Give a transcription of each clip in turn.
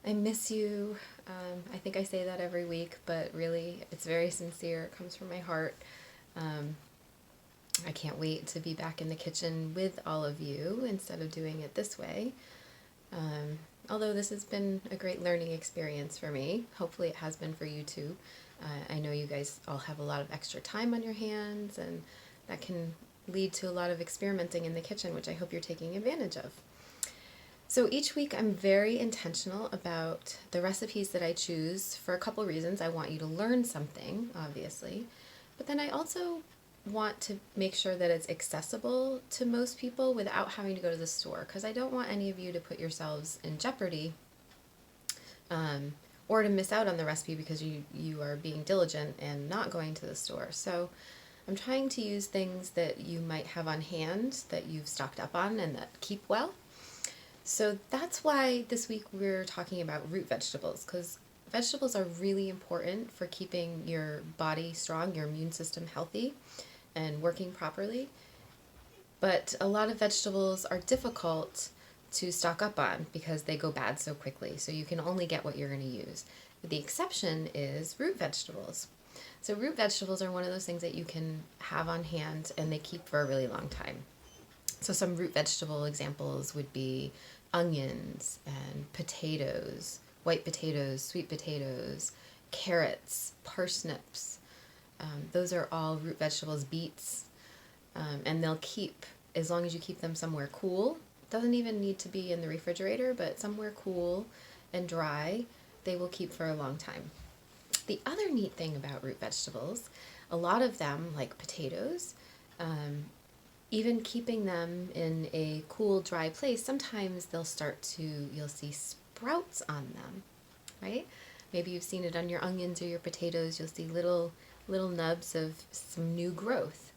I miss you. I think I say that every week, but really, it's very sincere. It comes from my heart. Um, I can't wait to be back in the kitchen with all of you instead of doing it this way. Um, Although this has been a great learning experience for me, hopefully it has been for you too. I know you guys all have a lot of extra time on your hands, and that can lead to a lot of experimenting in the kitchen, which I hope you're taking advantage of. So each week I'm very intentional about the recipes that I choose for a couple reasons. I want you to learn something, obviously, but then I also want to make sure that it's accessible to most people without having to go to the store, because I don't want any of you to put yourselves in jeopardy, um, or to miss out on the recipe because you are being diligent and not going to the store. So I'm trying to use things that you might have on hand that you've stocked up on and that keep well. So that's why this week we're talking about root vegetables, because vegetables are really important for keeping your body strong, your immune system healthy and working properly. But a lot of vegetables are difficult to stock up on because they go bad so quickly. So you can only get what you're going to use. But the exception is root vegetables. So root vegetables are one of those things that you can have on hand and they keep for a really long time. So some root vegetable examples would be onions and potatoes, white potatoes, sweet potatoes, carrots, parsnips. Those are all root vegetables, beets, and they'll keep as long as you keep them somewhere cool. Doesn't even need to be in the refrigerator, but somewhere cool and dry, they will keep for a long time. The other neat thing about root vegetables, a lot of them, like potatoes, um, even keeping them in a cool, dry place, sometimes you'll see sprouts on them, right? Maybe you've seen it on your onions or your potatoes. You'll see little nubs of some new growth.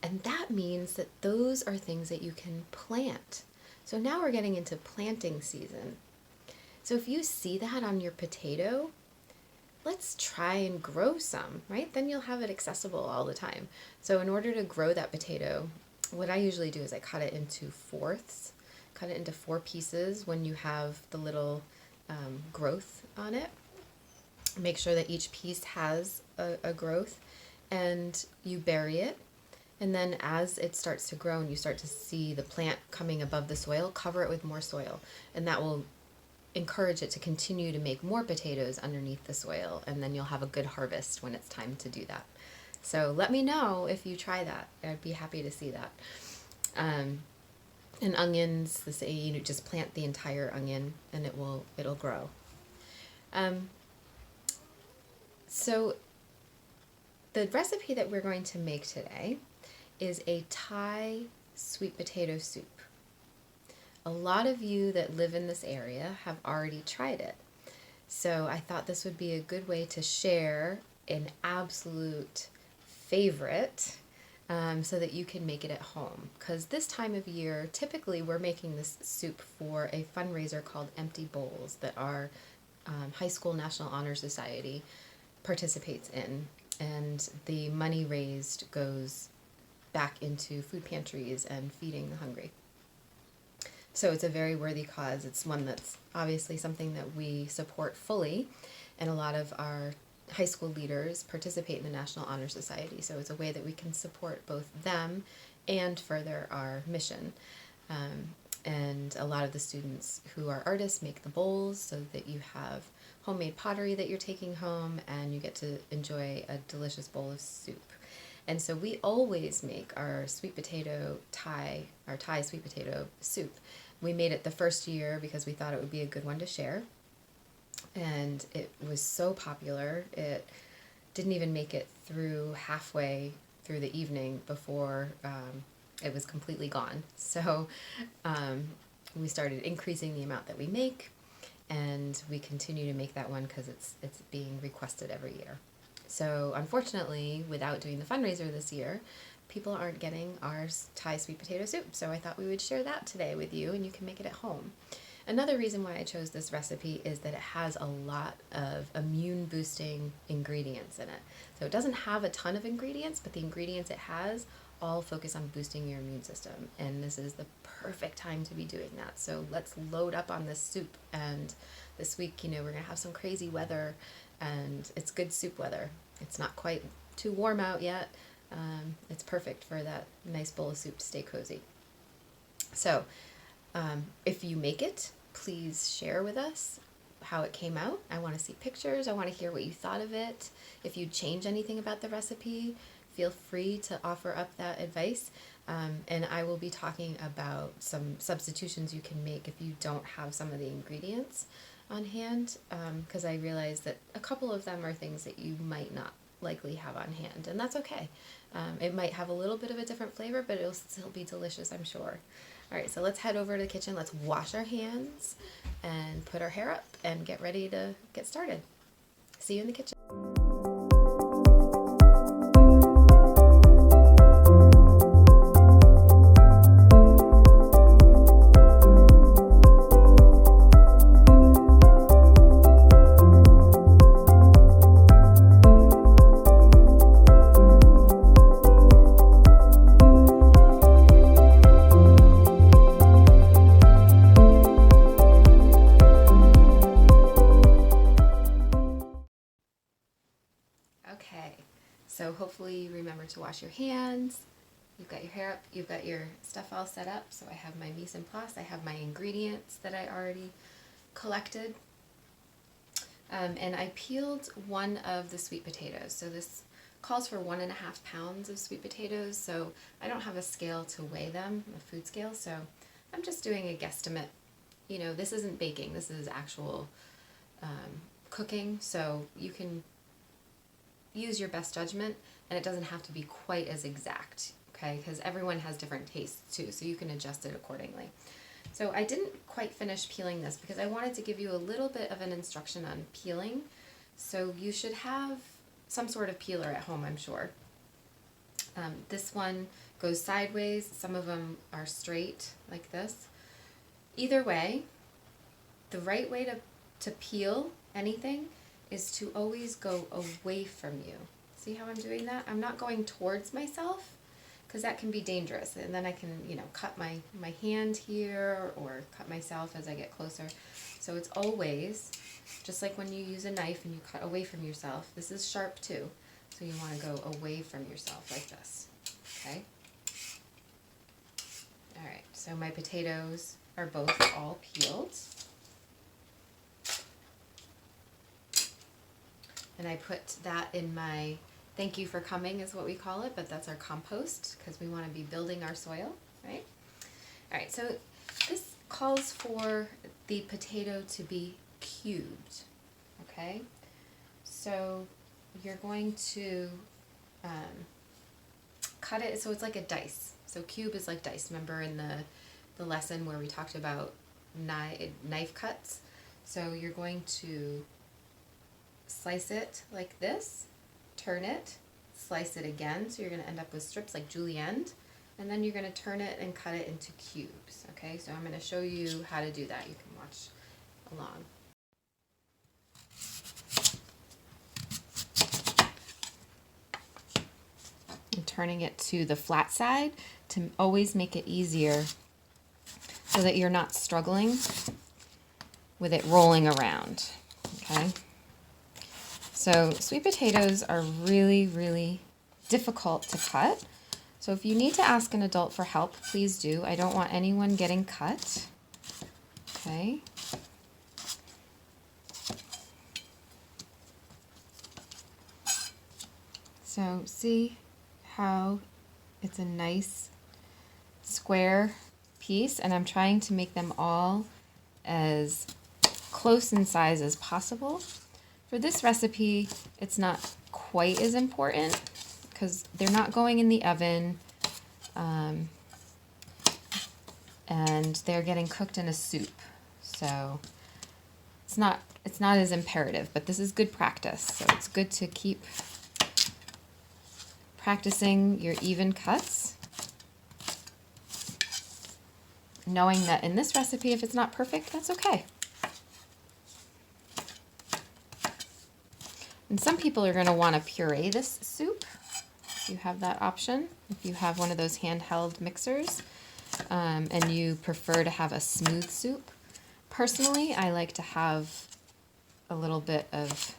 And that means that those are things that you can plant. So now we're getting into planting season. So if you see that on your potato, let's try and grow some, right? Then you'll have it accessible all the time. So in order to grow that potato, what I usually do is I cut it into fourths, cut it into 4 pieces when you have the little growth on it. Make sure that each piece has a growth, and you bury it. And then as it starts to grow and you start to see the plant coming above the soil, cover it with more soil. And that will encourage it to continue to make more potatoes underneath the soil. And then you'll have a good harvest when it's time to do that. So let me know if you try that. I'd be happy to see that. And onions, just plant the entire onion and it'll grow. So the recipe that we're going to make today is a Thai sweet potato soup. A lot of you that live in this area have already tried it. So I thought this would be a good way to share an absolute favorite, so that you can make it at home. Because this time of year, typically we're making this soup for a fundraiser called Empty Bowls that our High School National Honor Society participates in. And the money raised goes back into food pantries and feeding the hungry. So it's a very worthy cause. It's one that's obviously something that we support fully, and a lot of our high school leaders participate in the National Honor Society. So it's a way that we can support both them and further our mission. And a lot of the students who are artists make the bowls so that you have homemade pottery that you're taking home and you get to enjoy a delicious bowl of soup. And so we always make our Thai sweet potato soup. We made it the first year because we thought it would be a good one to share. And it was so popular, it didn't even make it through halfway through the evening before it was completely gone. So we started increasing the amount that we make, and we continue to make that one because it's being requested every year. So unfortunately, without doing the fundraiser this year, people aren't getting our Thai sweet potato soup. So I thought we would share that today with you, and you can make it at home. Another reason why I chose this recipe is that it has a lot of immune boosting ingredients in it. So it doesn't have a ton of ingredients, but the ingredients it has all focus on boosting your immune system. And this is the perfect time to be doing that. So let's load up on this soup and this week, you know, we're going to have some crazy weather, and it's good soup weather. It's not quite too warm out yet. It's perfect for that nice bowl of soup to stay cozy. So if you make it, please share with us how it came out. I want to see pictures. I want to hear what you thought of it. If you change anything about the recipe, feel free to offer up that advice. And I will be talking about some substitutions you can make if you don't have some of the ingredients on hand, because I realize that a couple of them are things that you might not likely have on hand, and that's okay. It might have a little bit of a different flavor, but it'll still be delicious, I'm sure. All right, so let's head over to the kitchen. Let's wash our hands and put our hair up and get ready to get started. See you in the kitchen. Okay, so hopefully you remember to wash your hands. You've got your hair up, you've got your stuff all set up. So I have my mise en place, I have my ingredients that I already collected. And I peeled one of the sweet potatoes. So this calls for 1.5 pounds of sweet potatoes. So I don't have a scale to weigh them, a food scale. So I'm just doing a guesstimate. You know, this isn't baking, this is actual cooking. So you can use your best judgment, and it doesn't have to be quite as exact, okay? Because everyone has different tastes too, so you can adjust it accordingly. So I didn't quite finish peeling this because I wanted to give you a little bit of an instruction on peeling. So you should have some sort of peeler at home, I'm sure. This one goes sideways, some of them are straight like this. Either way, the right way to peel anything is to always go away from you. See how I'm doing that? I'm not going towards myself, because that can be dangerous. And then I can, you know, cut my hand here or cut myself as I get closer. So it's always, just like when you use a knife and you cut away from yourself, this is sharp too. So you want to go away from yourself like this, okay? All right, so my potatoes are both all peeled. And I put that in my thank you for coming is what we call it, but that's our compost because we want to be building our soil, right? All right, so this calls for the potato to be cubed, okay? So you're going to cut it, so it's like a dice. So cube is like dice. Remember in the lesson where we talked about knife cuts? So you're going to slice it like this, turn it, slice it again, so you're going to end up with strips like julienne, and then you're going to turn it and cut it into cubes, okay? So I'm going to show you how to do that. You can watch along. I'm turning it to the flat side to always make it easier so that you're not struggling with it rolling around, okay? So sweet potatoes are really, really difficult to cut. So if you need to ask an adult for help, please do. I don't want anyone getting cut. Okay. So see how it's a nice square piece, and I'm trying to make them all as close in size as possible. For this recipe, it's not quite as important because they're not going in the oven, and they're getting cooked in a soup. So it's not as imperative, but this is good practice. So it's good to keep practicing your even cuts, knowing that in this recipe, if it's not perfect, that's okay. And some people are going to want to puree this soup. You have that option if you have one of those handheld mixers, and you prefer to have a smooth soup. Personally, I like to have a little bit of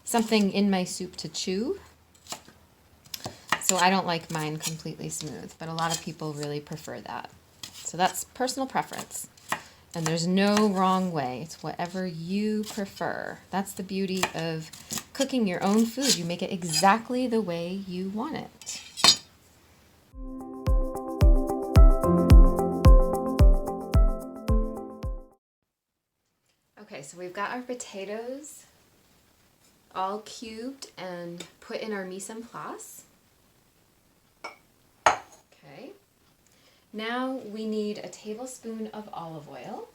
something in my soup to chew. So I don't like mine completely smooth, but a lot of people really prefer that. So that's personal preference. And there's no wrong way. It's whatever you prefer. That's the beauty of cooking your own food. You make it exactly the way you want it. Okay, so we've got our potatoes all cubed and put in our mise en place. Okay. Now we need a tablespoon of olive oil.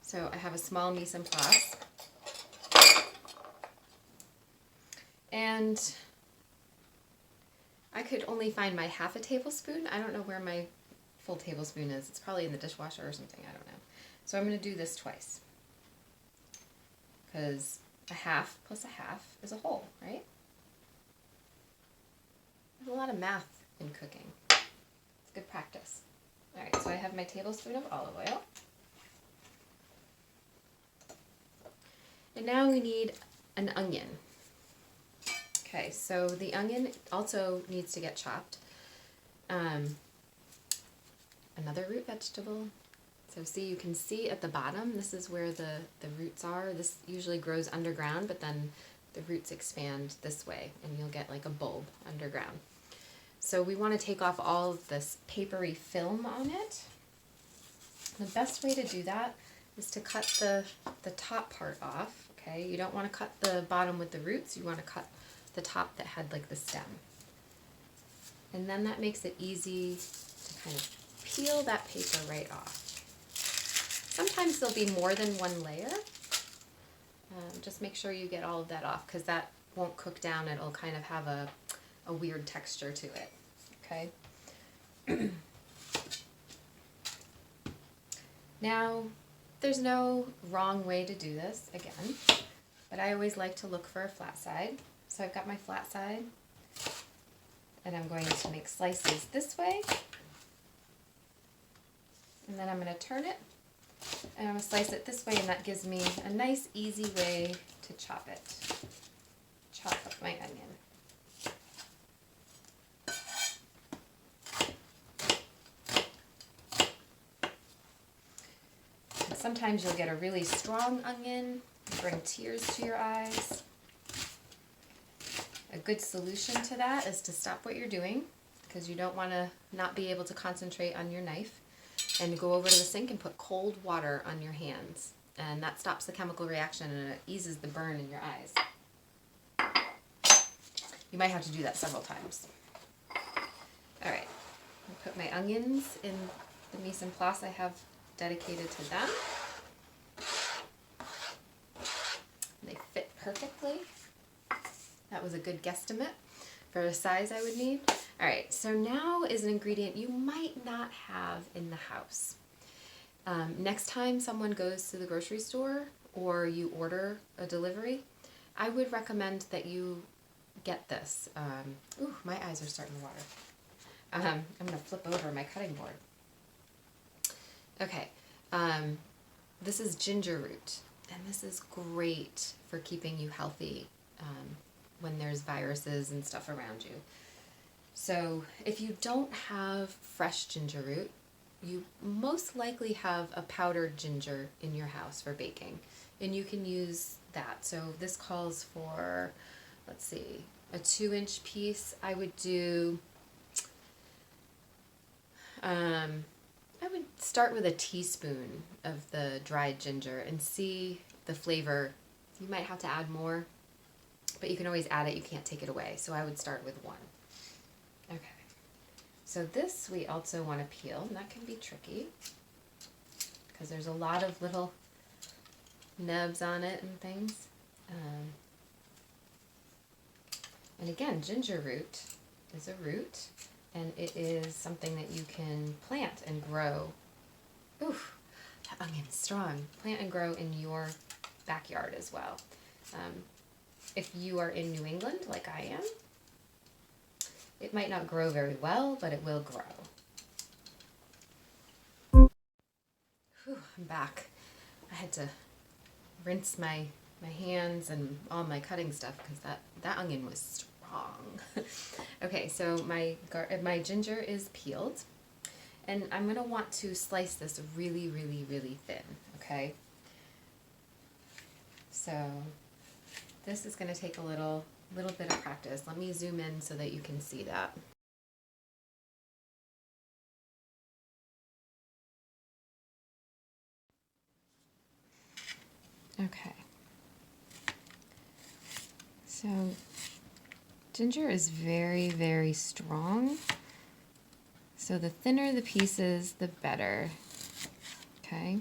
So I have a small mise en place. And I could only find my half a tablespoon. I don't know where my full tablespoon is. It's probably in the dishwasher or something. I don't know. So I'm going to do this twice. Because a half plus a half is a whole, right? There's a lot of math in cooking. It's good practice. All right, so I have my tablespoon of olive oil. And now we need an onion. Okay, so the onion also needs to get chopped. Another root vegetable. So see, you can see at the bottom, this is where the roots are. This usually grows underground, but then the roots expand this way, and you'll get like a bulb underground. So we want to take off all of this papery film on it. The best way to do that is to cut the top part off, okay? You don't want to cut the bottom with the roots. You want to cut the top that had like the stem. And then that makes it easy to kind of peel that paper right off. Sometimes there'll be more than one layer. Just make sure you get all of that off because that won't cook down. It'll kind of have a weird texture to it, okay? Now, there's no wrong way to do this, again, but I always like to look for a flat side. So I've got my flat side, and I'm going to make slices this way, and then I'm going to turn it, and I'm going to slice it this way, and that gives me a nice, easy way to chop it. Chop up my onion. And sometimes you'll get a really strong onion, bring tears to your eyes. A good solution to that is to stop what you're doing because you don't want to not be able to concentrate on your knife, and go over to the sink and put cold water on your hands, and that stops the chemical reaction and it eases the burn in your eyes. You might have to do that several times. All right, I'll put my onions in the mise en place I have dedicated to them. They fit perfectly. That was a good guesstimate for a size I would need. All right, so now is an ingredient you might not have in the house. Next time someone goes to the grocery store or you order a delivery, I would recommend that you get this. Ooh, my eyes are starting to water. I'm going to flip over my cutting board. Okay, this is ginger root, and this is great for keeping you healthy when there's viruses and stuff around you. So if you don't have fresh ginger root, you most likely have a powdered ginger in your house for baking, and you can use that. So this calls for, let's see, a 2-inch piece. I would do, I would start with a teaspoon of the dried ginger and see the flavor. You might have to add more, but you can always add it. You can't take it away. So I would start with 1. Okay. So this we also want to peel, and that can be tricky because there's a lot of little nubs on it and things. And again, ginger root is a root, and it is something that you can plant and grow. Oof, that onion's strong. Plant and grow in your backyard as well. If you are in New England, like I am, it might not grow very well, but it will grow. Whew, I'm back. I had to rinse my hands and all my cutting stuff because that onion was strong. Okay, so my ginger is peeled, and I'm gonna want to slice this really, really, really thin. Okay. So this is gonna take a little bit of practice. Let me zoom in so that you can see that. Okay. So ginger is very, very strong. So the thinner the pieces, the better. Okay?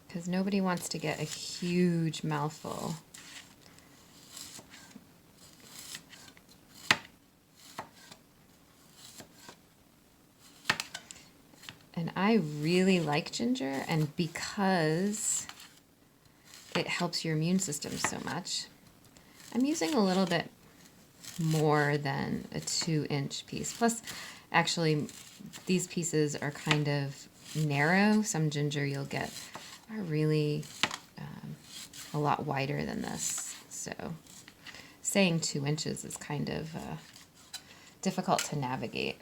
Because nobody wants to get a huge mouthful. And I really like ginger, and because it helps your immune system so much, I'm using a little bit more than a 2-inch piece. Plus, actually, these pieces are kind of narrow. Some ginger you'll get are really a lot wider than this. So saying 2 inches is kind of difficult to navigate.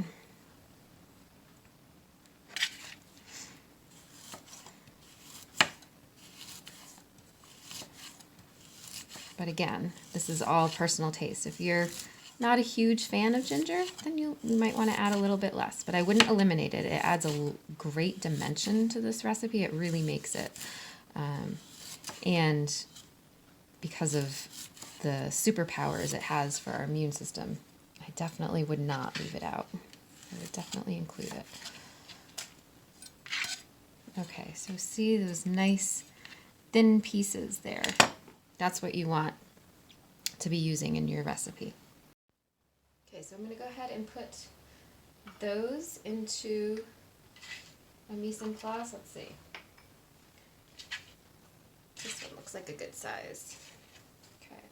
But again, this is all personal taste. If you're not a huge fan of ginger, then you might want to add a little bit less. But I wouldn't eliminate it. It adds a great dimension to this recipe. It really makes it. And because of the superpowers it has for our immune system, I definitely would not leave it out. I would definitely include it. Okay, so see those nice thin pieces there. That's what you want to be using in your recipe. Okay, so I'm going to go ahead and put those into a mise en place. Let's see. This one looks like a good size. Okay.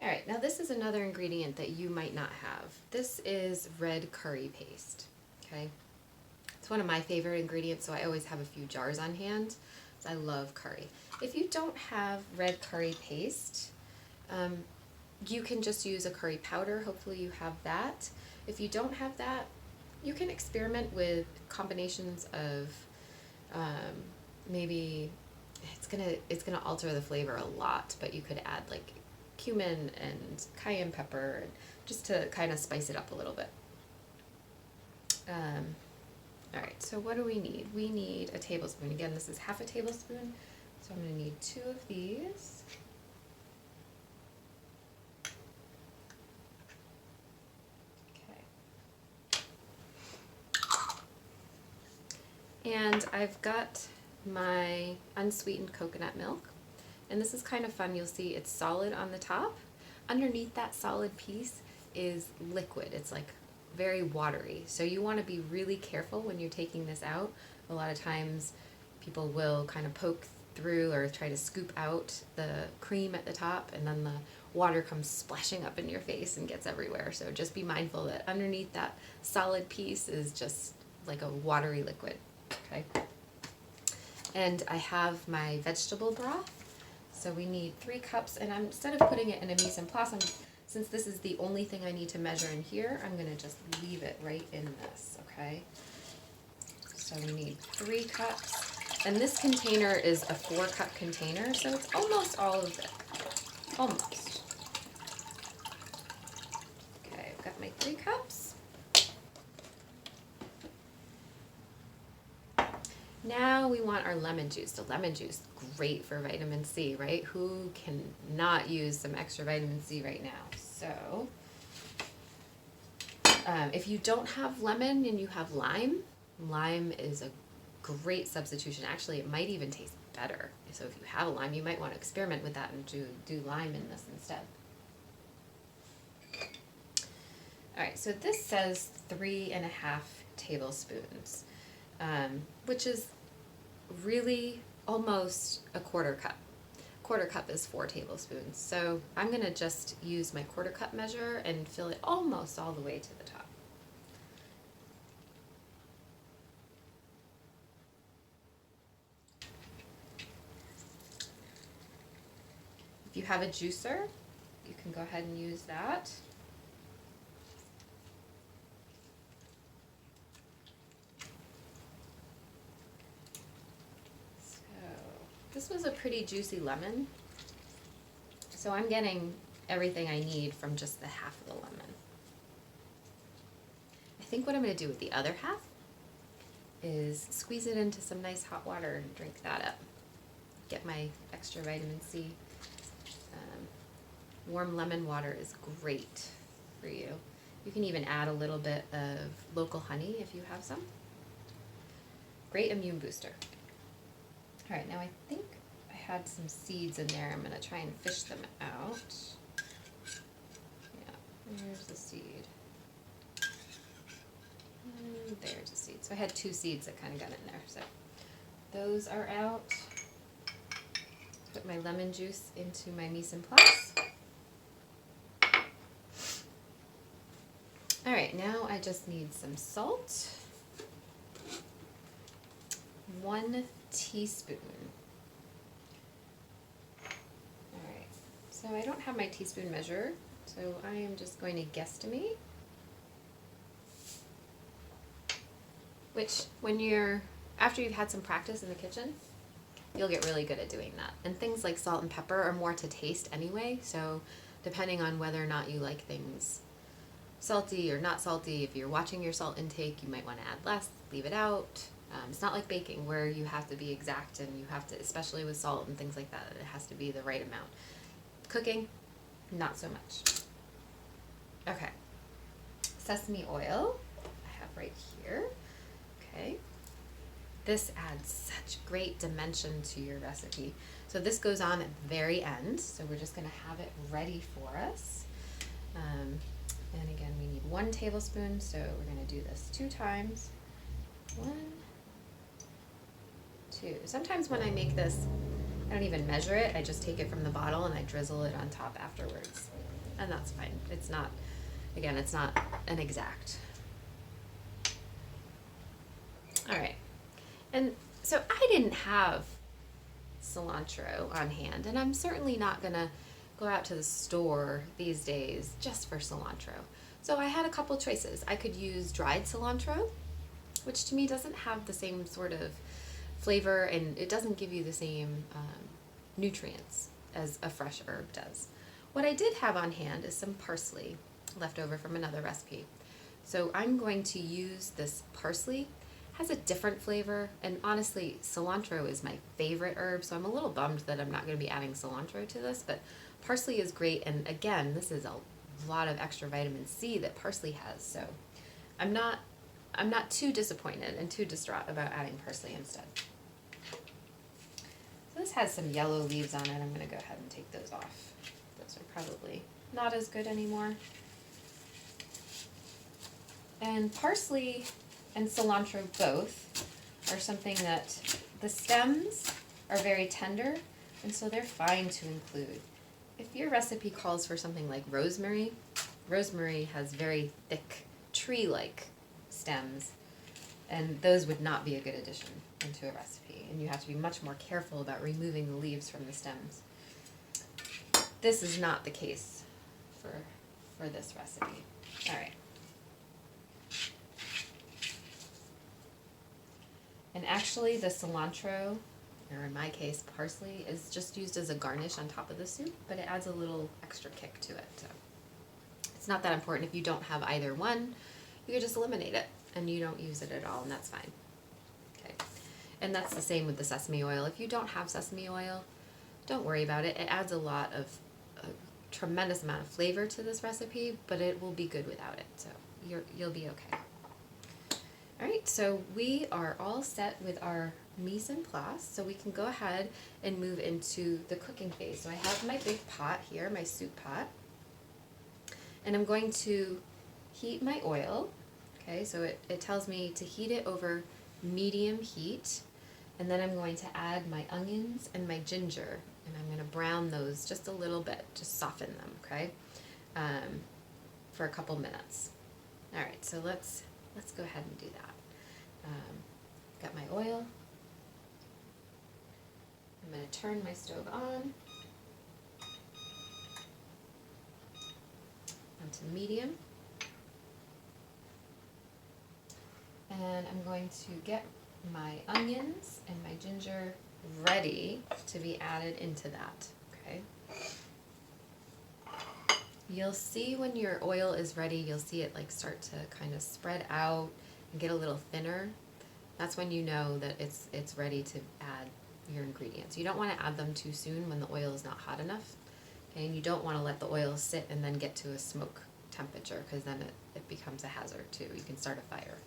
All right, now this is another ingredient that you might not have. This is red curry paste. Okay. It's one of my favorite ingredients, so I always have a few jars on hand. I love curry. If you don't have red curry paste, you can just use a curry powder. Hopefully you have that. If you don't have that, you can experiment with combinations of maybe it's gonna alter the flavor a lot, but you could add like cumin and cayenne pepper just to kind of spice it up a little bit. All right, so what do we need? We need a tablespoon. Again, this is half a tablespoon, so I'm going to need 2 of these. Okay. And I've got my unsweetened coconut milk, and this is kind of fun. You'll see it's solid on the top. Underneath that solid piece is liquid. It's like very watery. So you want to be really careful when you're taking this out. A lot of times people will kind of poke through or try to scoop out the cream at the top, and then the water comes splashing up in your face and gets everywhere. So just be mindful that underneath that solid piece is just like a watery liquid. Okay. And I have my vegetable broth. So we need 3 cups, and instead of putting it in a mise en place, since this is the only thing I need to measure in here, I'm going to just leave it right in this, okay? So we need 3 cups. And this container is a 4-cup container, so it's almost all of it. Almost. Okay, I've got my 3 cups. Now we want our lemon juice. The lemon juice, great for vitamin C, right? Who can not use some extra vitamin C right now? So, if you don't have lemon and you have lime, lime is a great substitution. Actually, it might even taste better. So if you have a lime, you might want to experiment with that and do lime in this instead. All right, so this says 3.5 tablespoons, which is really almost a 1/4 cup. 1/4 cup is 4 tablespoons. So I'm going to just use my 1/4 cup measure and fill it almost all the way to the top. you have a juicer, you can go ahead and use that. So this was a pretty juicy lemon. So I'm getting everything I need from just the half of the lemon. I think what I'm going to do with the other half is squeeze it into some nice hot water and drink that up. Get my extra vitamin C. Warm lemon water is great for you. You can even add a little bit of local honey if you have some. Great immune booster. All right, now I think I had some seeds in there. I'm going to try and fish them out. Yeah, there's the seed. And there's a seed. So I had 2 seeds that kind of got in there. So those are out. Put my lemon juice into my mise en place. All right, now I just need some salt. 1 teaspoon. All right, so I don't have my teaspoon measure, so I am just going to guesstimate. Which, after you've had some practice in the kitchen, you'll get really good at doing that. And things like salt and pepper are more to taste anyway, so depending on whether or not you like things salty or not salty, if you're watching your salt intake, you might want to add less, leave it out. It's not like baking where you have to be exact and you have to, especially with salt and things like that, it has to be the right amount. Cooking, not so much. Okay, sesame oil, I have right here. Okay, this adds such great dimension to your recipe. So this goes on at the very end, so we're just going to have it ready for us. And again, we need 1 tablespoon, so we're going to do this 2 times. 1, 2. Sometimes when I make this, I don't even measure it. I just take it from the bottle and I drizzle it on top afterwards. And that's fine. It's not, again, it's not an exact. All right. And so I didn't have cilantro on hand, and I'm certainly not going to go out to the store these days just for cilantro. So I had a couple choices. I could use dried cilantro, which to me doesn't have the same sort of flavor and it doesn't give you the same nutrients as a fresh herb does. What I did have on hand is some parsley left over from another recipe. So I'm going to use this parsley. It has a different flavor, and honestly, cilantro is my favorite herb, so I'm a little bummed that I'm not going to be adding cilantro to this, but parsley is great, and again, this is a lot of extra vitamin C that parsley has, so I'm not too disappointed and too distraught about adding parsley instead. So this has some yellow leaves on it. I'm going to go ahead and take those off. Those are probably not as good anymore. And parsley and cilantro both are something that the stems are very tender, and so they're fine to include. If your recipe calls for something like rosemary, rosemary has very thick tree-like stems, and those would not be a good addition into a recipe, and you have to be much more careful about removing the leaves from the stems. This is not the case for this recipe. All right. And actually the cilantro, or in my case parsley, is just used as a garnish on top of the soup, but it adds a little extra kick to it. So it's not that important. If you don't have either one, you could just eliminate it and you don't use it at all, and that's fine. Okay. And that's the same with the sesame oil. If you don't have sesame oil, don't worry about it. It adds a tremendous amount of flavor to this recipe, but it will be good without it, so you'll be okay. All right, so we are all set with our mise en place, so we can go ahead and move into the cooking phase. So I have my big pot here, my soup pot, and I'm going to heat my oil. Okay, so it tells me to heat it over medium heat, and then I'm going to add my onions and my ginger, and I'm going to brown those just a little bit, just soften them, okay, for a couple minutes. All right, so let's go ahead and do that. Got my oil. I'm going to turn my stove on. onto medium. And I'm going to get my onions and my ginger ready to be added into that, okay? You'll see when your oil is ready, you'll see it like start to kind of spread out and get a little thinner. That's when you know that it's ready to add your ingredients. You don't want to add them too soon when the oil is not hot enough. Okay? And you don't want to let the oil sit and then get to a smoke temperature, because then it becomes a hazard too. You can start a fire.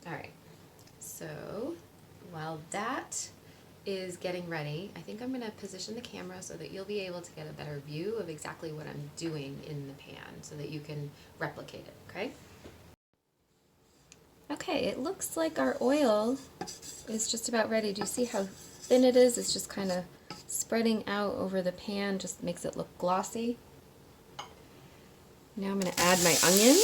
Alright, so while that is getting ready, I think I'm going to position the camera so that you'll be able to get a better view of exactly what I'm doing in the pan so that you can replicate it, okay? Okay, it looks like our oil is just about ready. Do you see how thin it is? It's just kind of spreading out over the pan, just makes it look glossy. Now I'm going to add my onion.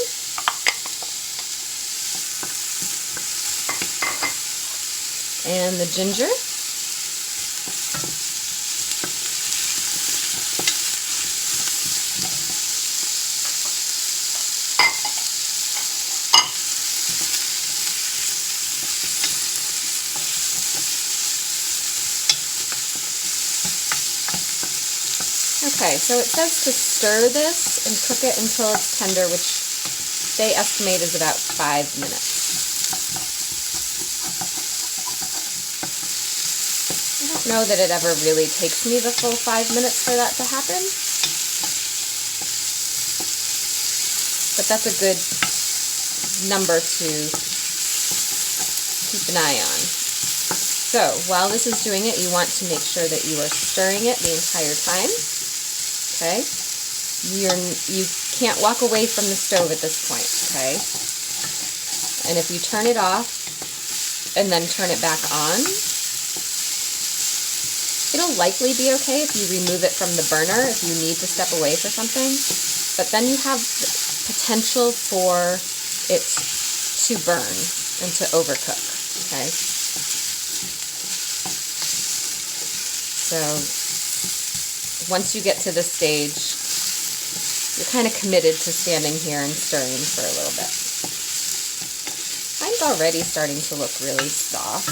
And the ginger. Okay, so it says to stir this and cook it until it's tender, which they estimate is about 5 minutes. I don't know that it ever really takes me the full 5 minutes for that to happen, but that's a good number to keep an eye on. So while this is doing it, you want to make sure that you are stirring it the entire time. Okay? You can't walk away from the stove at this point, okay? And if you turn it off and then turn it back on, it'll likely be okay if you remove it from the burner if you need to step away for something, but then you have potential for it to burn and to overcook, okay? So once you get to this stage, you're kind of committed to standing here and stirring for a little bit. Mine's already starting to look really soft.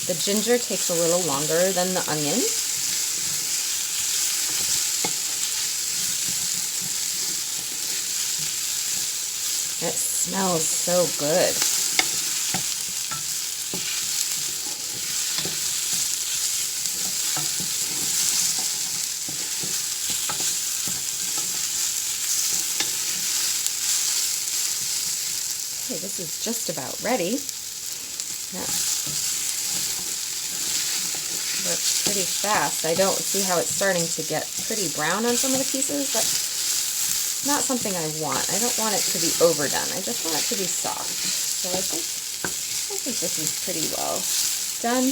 The ginger takes a little longer than the onion. It smells so good. Okay, this is just about ready. That works pretty fast. I don't see how it's starting to get pretty brown on some of the pieces. That's not something I want. I don't want it to be overdone. I just want it to be soft. So I think this is pretty well done.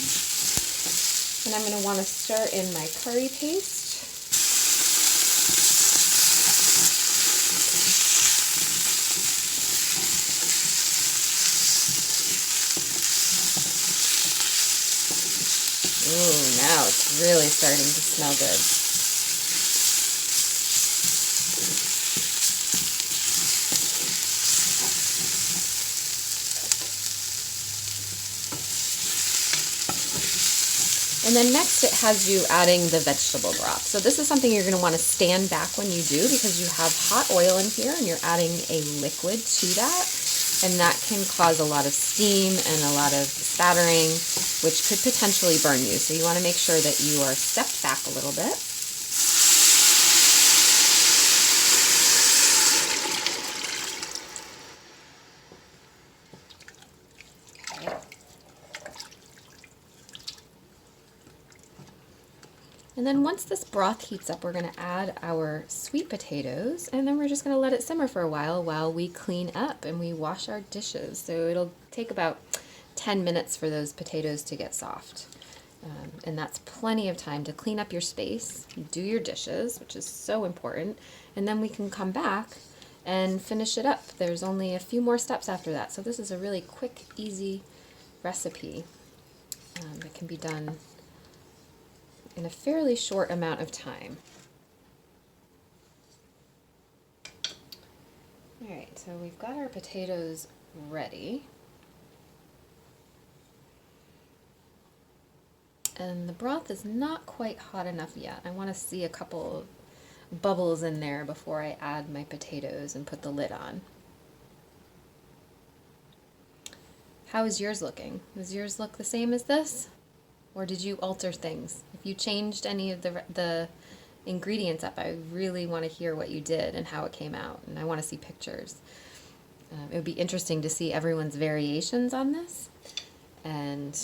And I'm going to want to stir in my curry paste. Ooh, now it's really starting to smell good. And then next it has you adding the vegetable broth. So this is something you're going to want to stand back when you do, because you have hot oil in here and you're adding a liquid to that. And that can cause a lot of steam and a lot of spattering, which could potentially burn you. So you want to make sure that you are stepped back a little bit. Okay. And then once this broth heats up, we're going to add our sweet potatoes, and then we're just going to let it simmer for a while we clean up and we wash our dishes. So it'll take about 10 minutes for those potatoes to get soft. And that's plenty of time to clean up your space, do your dishes, which is so important, and then we can come back and finish it up. There's only a few more steps after that, so this is a really quick, easy recipe that can be done in a fairly short amount of time. All right, so we've got our potatoes ready. And the broth is not quite hot enough yet. I want to see a couple bubbles in there before I add my potatoes and put the lid on. How is yours looking? Does yours look the same as this? Or did you alter things? If you changed any of the ingredients up, I really want to hear what you did and how it came out. And I want to see pictures. It would be interesting to see everyone's variations on this. And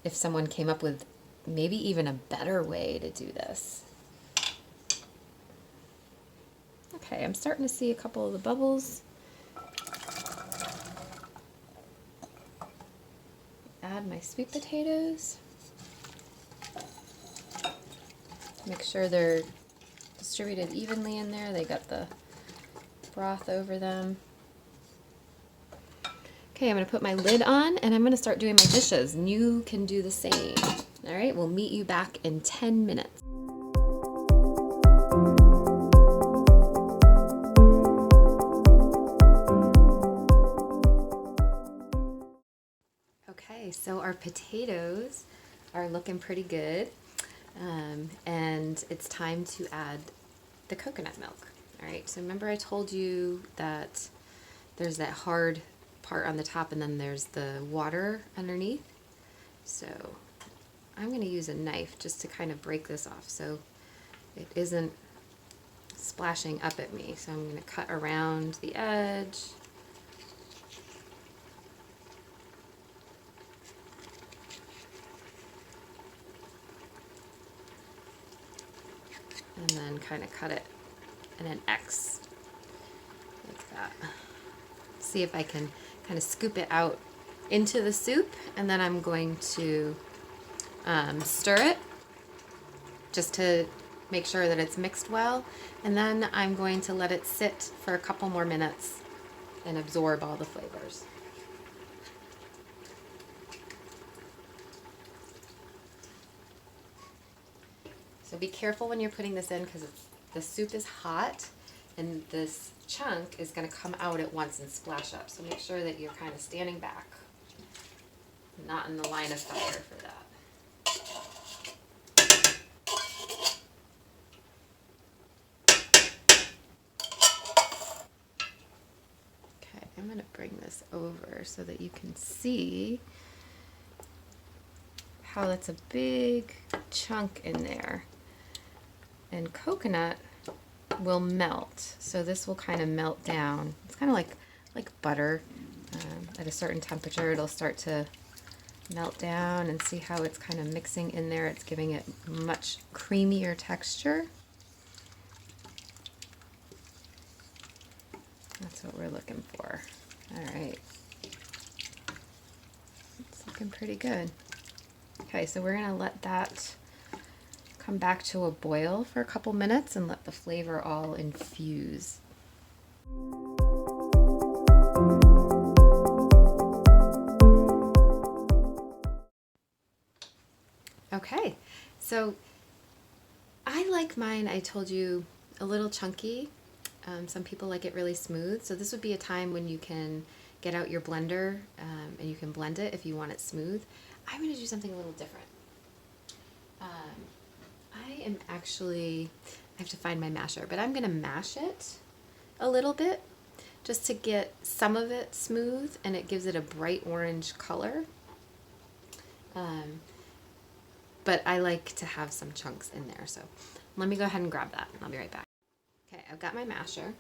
if someone came up with maybe even a better way to do this. Okay, I'm starting to see a couple of the bubbles. Add my sweet potatoes. Make sure they're distributed evenly in there. They got the broth over them. Okay, I'm going to put my lid on and I'm going to start doing my dishes. And you can do the same. All right, we'll meet you back in 10 minutes. Okay, so our potatoes are looking pretty good. And it's time to add the coconut milk. All right, so remember I told you that there's that hard part on the top and then there's the water underneath. So I'm going to use a knife just to kind of break this off so it isn't splashing up at me. So I'm going to cut around the edge. And then kind of cut it in an X like that. See if I can kind of scoop it out into the soup, and then I'm going to stir it just to make sure that it's mixed well, and then I'm going to let it sit for a couple more minutes and absorb all the flavors. So be careful when you're putting this in because the soup is hot and this chunk is going to come out at once and splash up. So make sure that you're kind of standing back, not in the line of fire for that. Okay, I'm going to bring this over so that you can see how that's a big chunk in there. And coconut will melt, so this will kind of melt down. It's kind of like butter. At a certain temperature it'll start to melt down, and see how it's kind of mixing in there. It's giving it much creamier texture. That's what we're looking for. All right, it's looking pretty good. Okay, so we're gonna let that come back to a boil for a couple minutes and let the flavor all infuse. Okay, so I like mine, I told you, a little chunky. Some people like it really smooth, so this would be a time when you can get out your blender and you can blend it if you want it smooth. I'm going to do something a little different. I have to find my masher, but I'm going to mash it a little bit just to get some of it smooth, and it gives it a bright orange color. But I like to have some chunks in there, so let me go ahead and grab that and I'll be right back. Okay, I've got my masher.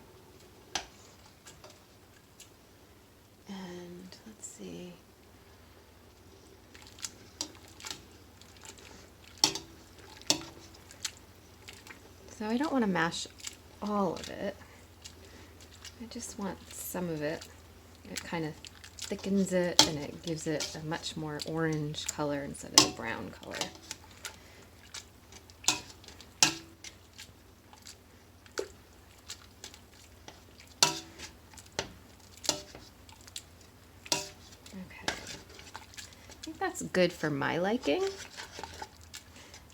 And let's see. So I don't want to mash all of it. I just want some of it. It kind of thickens it and it gives it a much more orange color instead of a brown color. Okay. I think that's good for my liking.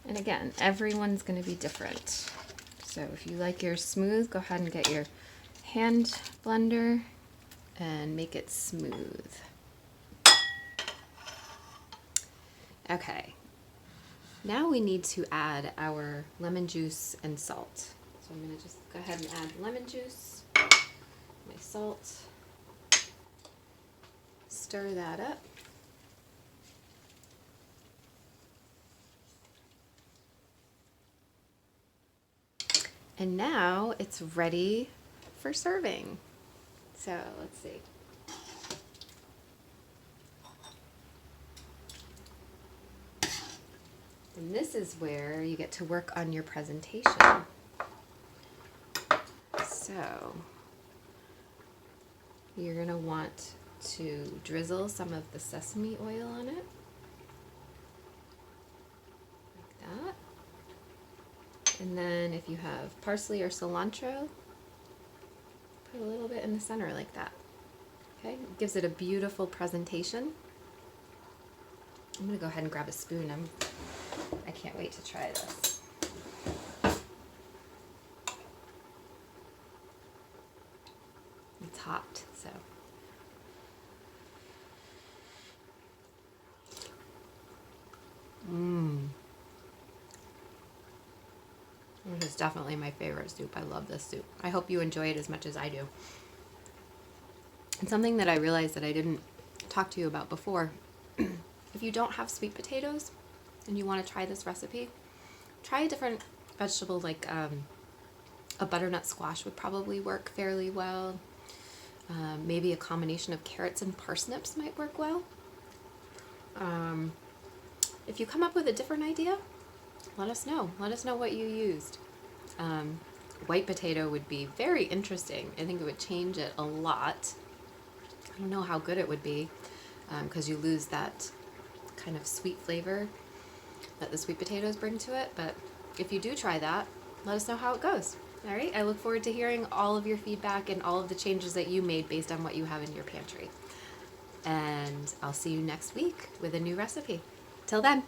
And again, everyone's going to be different. So if you like yours smooth, go ahead and get your hand blender and make it smooth. Okay, now we need to add our lemon juice and salt. So I'm going to just go ahead and add lemon juice, my salt, stir that up. And now it's ready for serving. So let's see. And this is where you get to work on your presentation. So you're going to want to drizzle some of the sesame oil on it, like that. And then if you have parsley or cilantro, put a little bit in the center like that. Okay, it gives it a beautiful presentation. I'm gonna go ahead and grab a spoon. I can't wait to try this. It's hot, so. This is definitely my favorite soup. I love this soup. I hope you enjoy it as much as I do. And something that I realized that I didn't talk to you about before, if you don't have sweet potatoes and you want to try this recipe, try a different vegetable like a butternut squash would probably work fairly well. Maybe a combination of carrots and parsnips might work well. If you come up with a different idea, let us know. Let us know what you used. White potato would be very interesting. I think it would change it a lot. I don't know how good it would be because you lose that kind of sweet flavor that the sweet potatoes bring to it. But if you do try that, let us know how it goes. All right, I look forward to hearing all of your feedback and all of the changes that you made based on what you have in your pantry. And I'll see you next week with a new recipe. Till then.